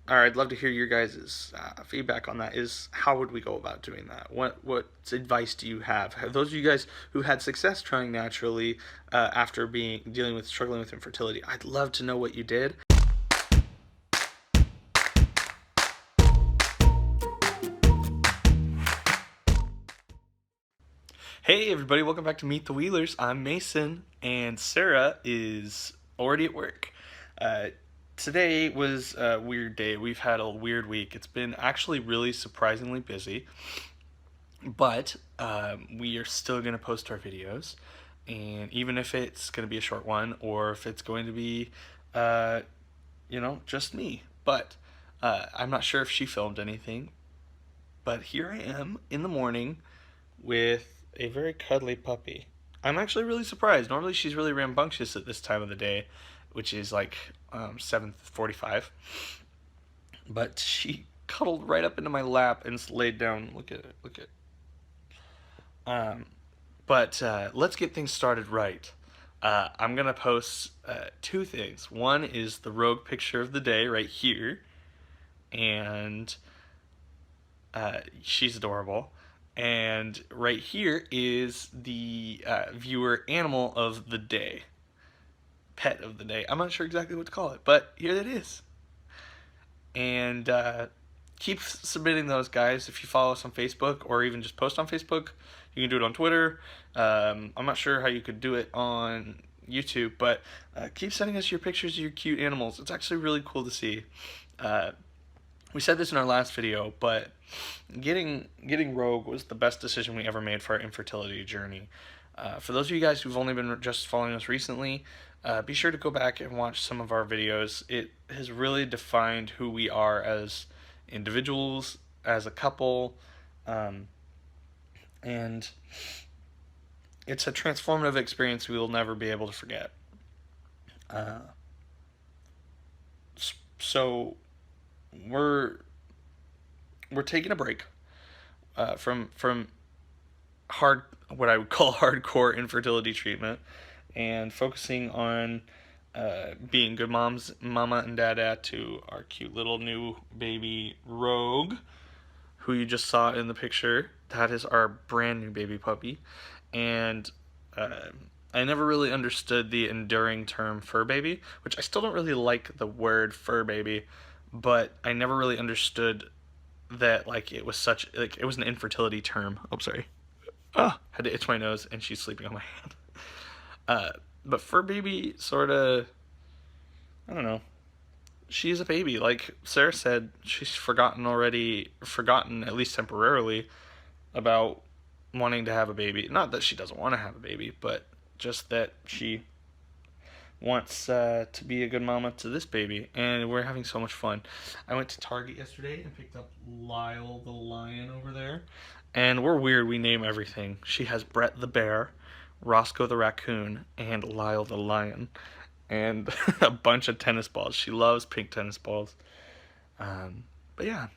or I'd love to hear your guys' feedback on that. Is how would we go about doing that? What advice do you have? Those of you guys who had success trying naturally after being dealing with struggling with infertility, I'd love to know what you did. Hey everybody, welcome back to Meet the Wheelers. I'm Mason, and Sarah is already at work. Uh, Today was a weird day. We've had a weird week. It's been actually really surprisingly busy, but we are still going to post our videos. And even if it's going to be a short one, or if it's going to be, uh, just me. But I'm not sure if she filmed anything. But here I am in the morning with a very cuddly puppy. I'm actually really surprised. Normally she's really rambunctious at this time of the day, which is like 7:45. But she cuddled right up into my lap and laid down. Look at it. Look at it. Um, but let's get things started right. I'm gonna post two things. One is the rogue picture of the day right here, and she's adorable. And right here is the viewer animal of the day, pet of the day. I'm not sure exactly what to call it, but here it is. And keep submitting those, guys. If you follow us on Facebook or even just post on Facebook, you can do it on Twitter. I'm not sure how you could do it on YouTube, but keep sending us your pictures of your cute animals. It's actually really cool to see. We said this in our last video, but getting Rogue was the best decision we ever made for our infertility journey. For those of you guys who've only been just following us recently, be sure to go back and watch some of our videos. It has really defined who we are as individuals, as a couple, and it's a transformative experience we will never be able to forget. Uh, so we're taking a break from hard what I would call hardcore infertility treatment and focusing on being good mama and dada to our cute little new baby Rogue, who you just saw in the picture. That is our brand new baby puppy, and uh, I never really understood the enduring term fur baby, which I still don't really like the word fur baby, but I never really understood that like it was such like it was an infertility term. Oh, sorry. Oh, had to itch my nose, and she's sleeping on my hand. Uh, but fur baby sort of, I don't know. She's a baby. Like Sarah said, she's forgotten at least temporarily about wanting to have a baby. Not that she doesn't want to have a baby, but just that she wants to be a good mama to this baby, and we're having so much fun. I went to Target yesterday and picked up Lyle the lion over there, and we're weird. We name everything. She has Brett the bear, Roscoe the raccoon, and Lyle the lion, and a bunch of tennis balls. She loves pink tennis balls. But yeah,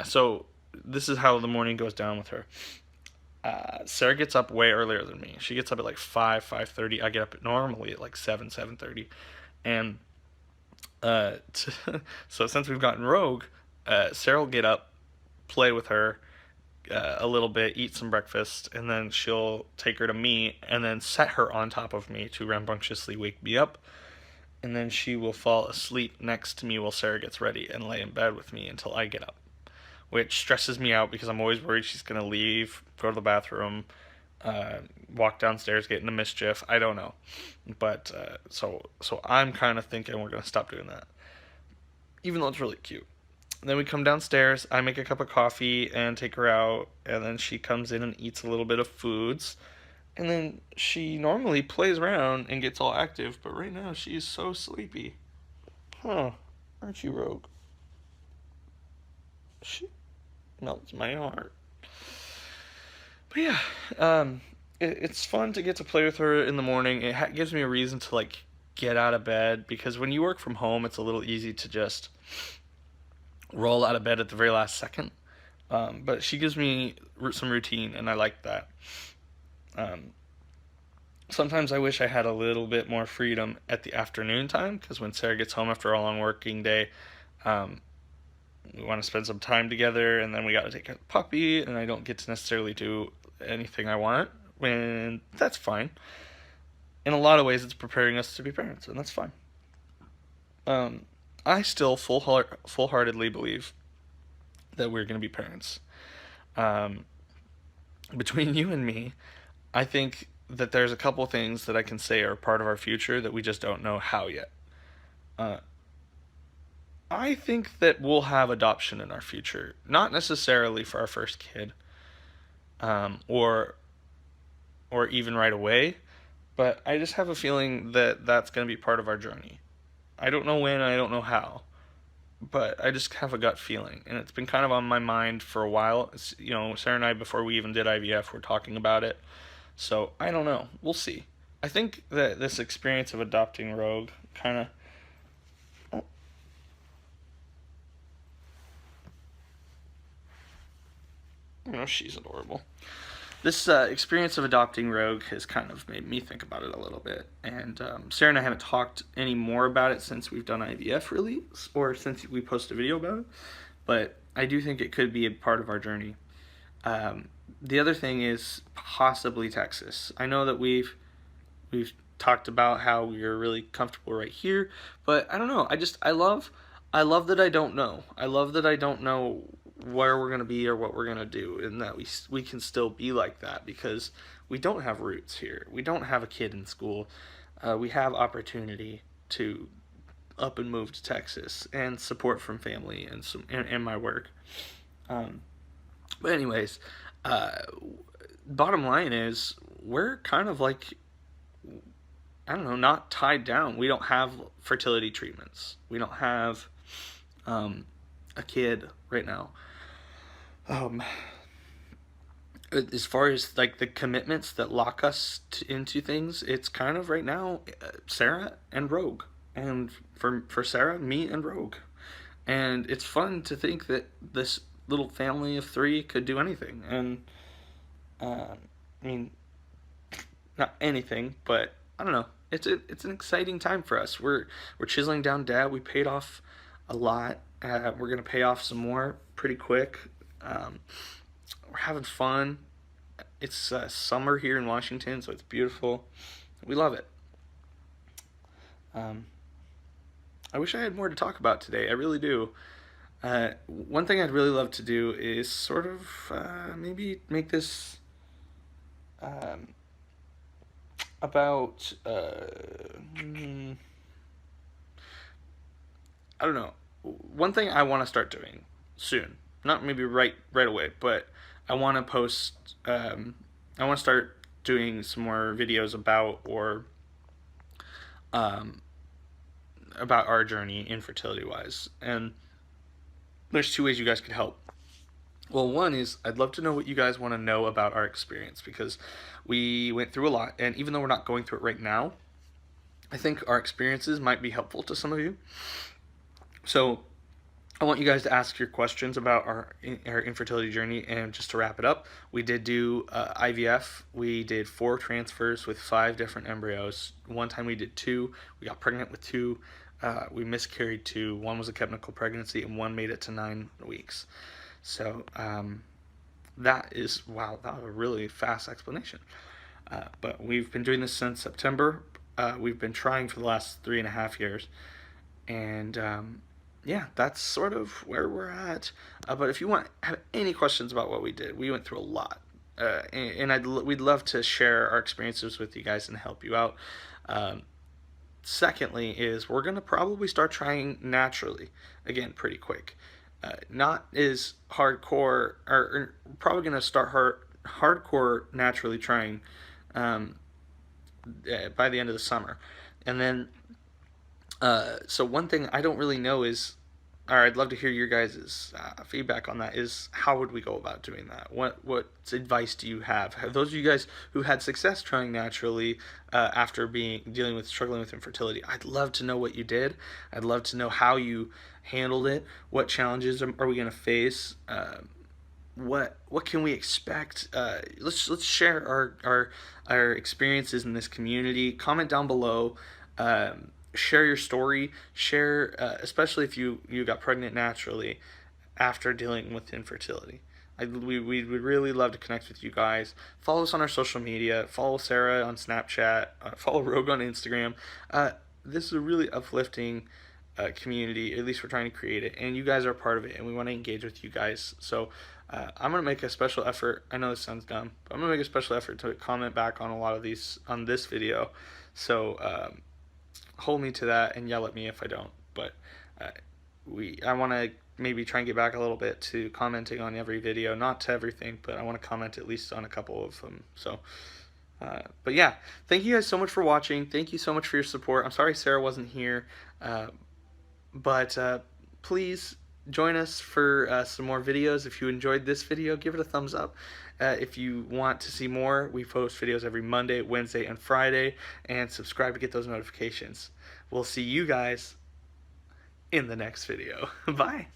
so this is how the morning goes down with her. Sarah gets up way earlier than me. She gets up at like 5:30. I get up normally at like 7:30, and so since we've gotten Rogue, Sarah will get up, play with her a little bit, eat some breakfast, and then she'll take her to me and then set her on top of me to rambunctiously wake me up. And then she will fall asleep next to me while Sarah gets ready and lay in bed with me until I get up, which stresses me out because I'm always worried she's going to leave, go to the bathroom, walk downstairs, get into mischief. I don't know. But so I'm kind of thinking we're going to stop doing that, even though it's really cute. Then we come downstairs, I make a cup of coffee and take her out, and then she comes in and eats a little bit of foods. And then she normally plays around and gets all active, but right now she's so sleepy. Huh. Aren't you, Rogue? She melts my heart. But yeah, it's fun to get to play with her in the morning. It gives me a reason to like get out of bed, because when you work from home, it's a little easy to just roll out of bed at the very last second. But she gives me some routine, and I like that. Um, Sometimes I wish I had a little bit more freedom at the afternoon time, because when Sarah gets home after a long working day, Um, we want to spend some time together, and then we got to take care of the puppy, and I don't get to necessarily do anything I want, and that's fine. In a lot of ways, it's preparing us to be parents, and that's fine. Um, I still full heartedly believe that we're going to be parents. Um, Between you and me, I think that there's a couple things that I can say are part of our future that we just don't know how yet. Uh, I think that we'll have adoption in our future, not necessarily for our first kid, or even right away, but I just have a feeling that that's going to be part of our journey. I don't know when, I don't know how, but I just have a gut feeling, and it's been kind of on my mind for a while. Sarah and I, before we even did IVF, were talking about it. So I don't know. We'll see. I think that this experience of adopting Rogue kind of. Oh, she's adorable. This experience of adopting Rogue has kind of made me think about it a little bit. And Sarah and I haven't talked any more about it since we've done IVF release, or since we posted a video about it. But I do think it could be a part of our journey. Um, the other thing is possibly Texas. I know that we've talked about how we're really comfortable right here, but I don't know. I love that I don't know. I love that I don't know where we're gonna be or what we're gonna do, and that we can still be like that because we don't have roots here. We don't have a kid in school. We have opportunity to up and move to Texas and support from family and my work. Um, but anyways, uh, bottom line is we're kind of like, I don't know, not tied down. We don't have fertility treatments. We don't have um, a kid right now. Um, as far as like the commitments that lock us into things, it's kind of right now Sarah and Rogue, and for Sarah, me and Rogue, and it's fun to think that this little family of three could do anything. And I mean, not anything, but I don't know. It's an exciting time for us. We're chiseling down debt. We paid off a lot. We're gonna pay off some more pretty quick. Um, we're having fun. It's summer here in Washington, so it's beautiful. We love it. Um, I wish I had more to talk about today. I really do. One thing I'd really love to do is sort of maybe make this um, about mm, I don't know. One thing I want to start doing soon, not maybe right away, but I want to post. I want to start doing some more videos um, about our journey infertility wise, and there's two ways you guys could help. Well, one is I'd love to know what you guys want to know about our experience because we went through a lot, and even though we're not going through it right now, I think our experiences might be helpful to some of you. So I want you guys to ask your questions about our infertility journey. And just to wrap it up, we did do IVF. We did 4 transfers with 5 different embryos. One time we did 2. We got pregnant with 2. We miscarried 2. One was a chemical pregnancy, and one made it to 9 weeks. So that is, wow, that was a really fast explanation. But we've been doing this since September. We've been trying for the last 3.5 years. And yeah, that's sort of where we're at. But if you have any questions about what we did, we went through a lot. We'd love to share our experiences with you guys and help you out. Um, Secondly, is we're going to probably start trying naturally again pretty quick. Not as hardcore, or probably going to start hardcore naturally trying um, by the end of the summer. And then, so one thing I don't really know is, or I'd love to hear your guys' feedback on that, is how would we go about doing that? What advice do you have? Have those of you guys who had success trying naturally after struggling with infertility? I'd love to know what you did. I'd love to know how you handled it. What challenges are we going to face? What can we expect? Let's share our experiences in this community. Comment down below. share your story. Share, especially if you got pregnant naturally after dealing with infertility. We would really love to connect with you guys. Follow us on our social media. Follow Sarah on Snapchat. Follow Rogue on Instagram. This is a really uplifting community. At least we're trying to create it, and you guys are part of it, and we want to engage with you guys. So I'm gonna make a special effort. I know this sounds dumb, but I'm gonna make a special effort to comment back on a lot of these on this video. So hold me to that and yell at me if I don't. But uh, I want to maybe try and get back a little bit to commenting on every video, not to everything, but I want to comment at least on a couple of them. So, but yeah, thank you guys so much for watching. Thank you so much for your support. I'm sorry Sarah wasn't here, but please join us for some more videos. If you enjoyed this video, give it a thumbs up. If you want to see more, we post videos every Monday, Wednesday, and Friday, and subscribe to get those notifications. We'll see you guys in the next video. Bye.